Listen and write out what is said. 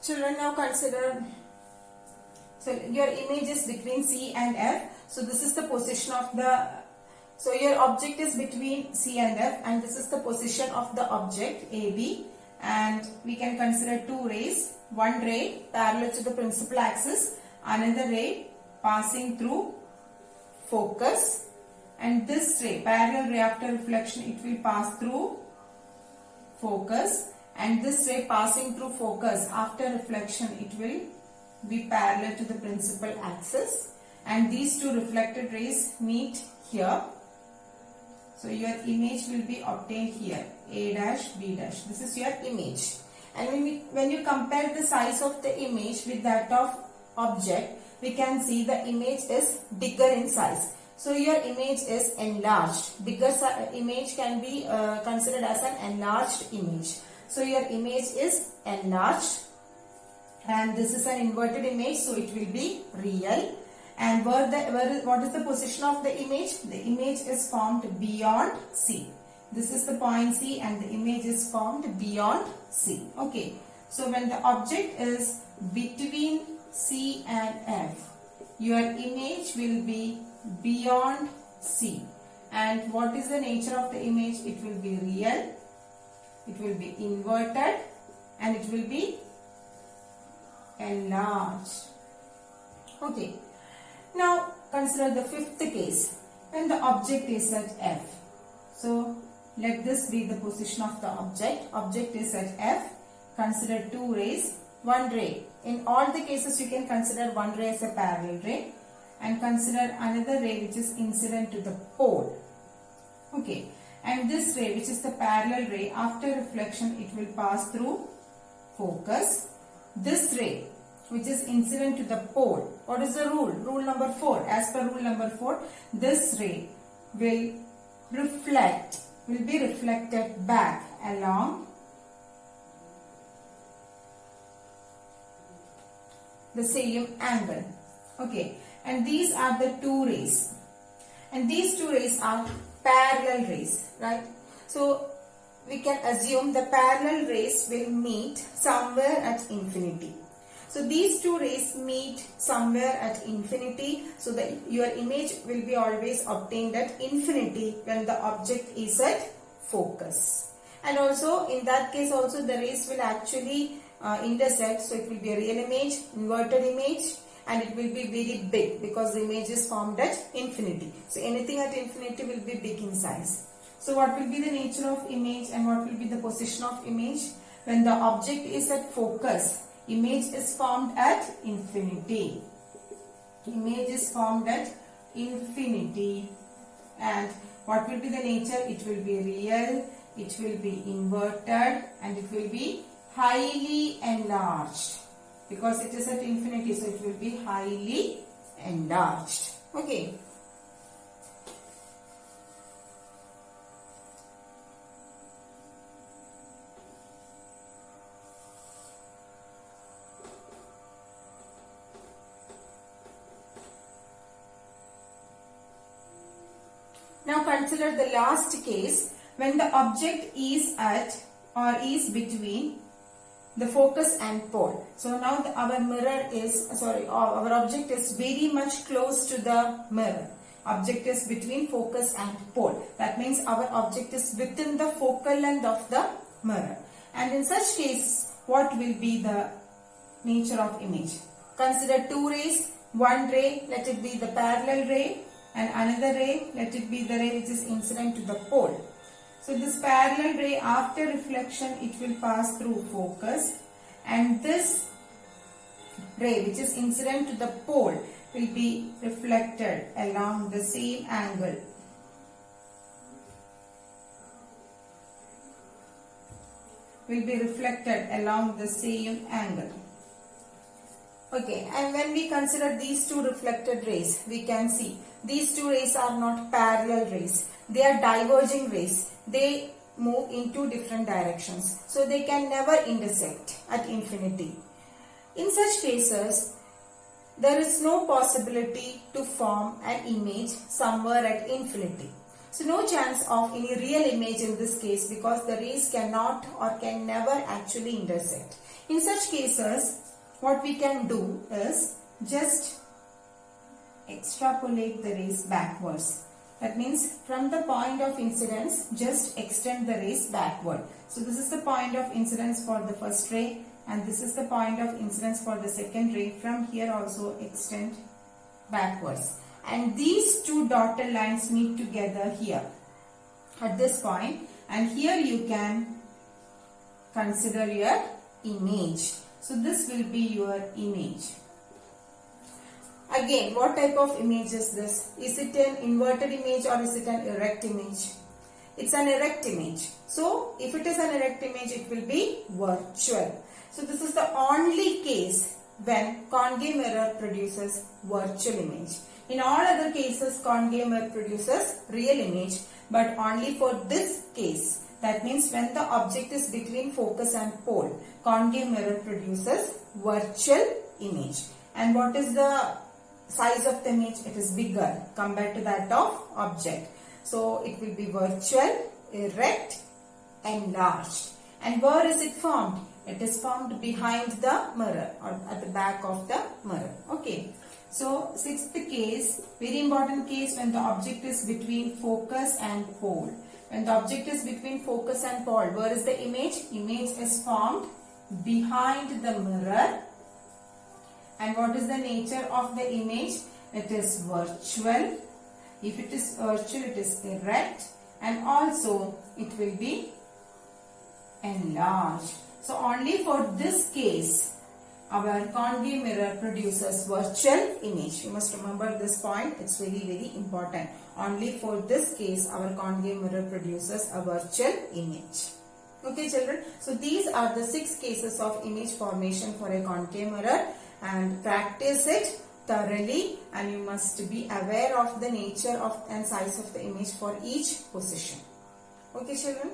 Children, now consider, so your image is between C and F. So this is the position of the, so your object is between C and F, and this is the position of the object AB, and we can consider two rays, one ray parallel to the principal axis, another ray passing through focus, and this ray, parallel ray after reflection, it will pass through focus, and this ray passing through focus after reflection, it will be parallel to the principal axis, and these two reflected rays meet here. So your image will be obtained here, A dash, B dash. This is your image. And when you compare the size of the image with that of object, we can see the image is bigger in size. So your image is enlarged. Bigger image can be considered as an enlarged image. So your image is enlarged, and this is an inverted image, so it will be real. And what is the position of the image? The image is formed beyond C. This is the point C, and the image is formed beyond C. Okay. So when the object is between C and F, your image will be beyond C. And what is the nature of the image? It will be real, it will be inverted, and it will be enlarged. Okay. Now consider the fifth case, when the object is at F. So let this be the position of the object. Object is at F. Consider two rays, one ray. In all the cases you can consider one ray as a parallel ray, and consider another ray which is incident to the pole. Okay. And this ray, which is the parallel ray, after reflection it will pass through focus. This ray, which is incident to the pole. What is the rule? Rule number 4. As per rule number 4, this ray will be reflected back along the same angle. Okay. And these are the two rays. And these two rays are parallel rays, right? So we can assume the parallel rays will meet somewhere at infinity. So these two rays meet somewhere at infinity, so that your image will be always obtained at infinity when the object is at focus. And also in that case also the rays will actually intersect, so it will be a real image, inverted image, and it will be very big because the image is formed at infinity. So anything at infinity will be big in size. So what will be the nature of image and what will be the position of image? When the object is at focus, image is formed at infinity. Image is formed at infinity. And what will be the nature? It will be real, it will be inverted, and it will be highly enlarged. Because it is at infinity, so it will be highly enlarged. Okay. Now consider the last case, when the object is at or is between the focus and pole. So now our object is very much close to the mirror. Object is between focus and pole. That means our object is within the focal length of the mirror. And in such case, what will be the nature of image? Consider two rays. One ray, let it be the parallel ray, and another ray, let it be the ray which is incident to the pole. So this parallel ray, after reflection, it will pass through focus, and this ray which is incident to the pole will be reflected along the same angle. Will be reflected along the same angle. Okay, and when we consider these two reflected rays, we can see these two rays are not parallel rays. They are diverging rays. They move in two different directions. So they can never intersect at infinity. In such cases, there is no possibility to form an image somewhere at infinity. So no chance of any real image in this case because the rays cannot or can never actually intersect. In such cases, what we can do is just extrapolate the rays backwards. That means from the point of incidence, just extend the rays backward. So this is the point of incidence for the first ray and this is the point of incidence for the second ray. From here also extend backwards. And these two dotted lines meet together here at this point, and here you can consider your image. So this will be your image. Again, what type of image is this? Is it an inverted image or is it an erect image? It's an erect image. So if it is an erect image, it will be virtual. So this is the only case when concave mirror produces virtual image. In all other cases, concave mirror produces real image, but only for this case. That means when the object is between focus and pole, concave mirror produces virtual image. And what is the size of the image? It is bigger compared to that of object. So it will be virtual, erect, enlarged. And where is it formed? It is formed behind the mirror or at the back of the mirror. Okay. So sixth case, very important case, when the object is between focus and pole. When the object is between focus and pole, where is the image? Image is formed behind the mirror. And what is the nature of the image? It is virtual. If it is virtual, it is erect, and also it will be enlarged. So only for this case, our concave mirror produces virtual image. You must remember this point. It's very, very important. Only for this case, our concave mirror produces a virtual image. Okay, children. So these are the 6 cases of image formation for a concave mirror, and practice it thoroughly, and you must be aware of the nature of and size of the image for each position. Okay, children.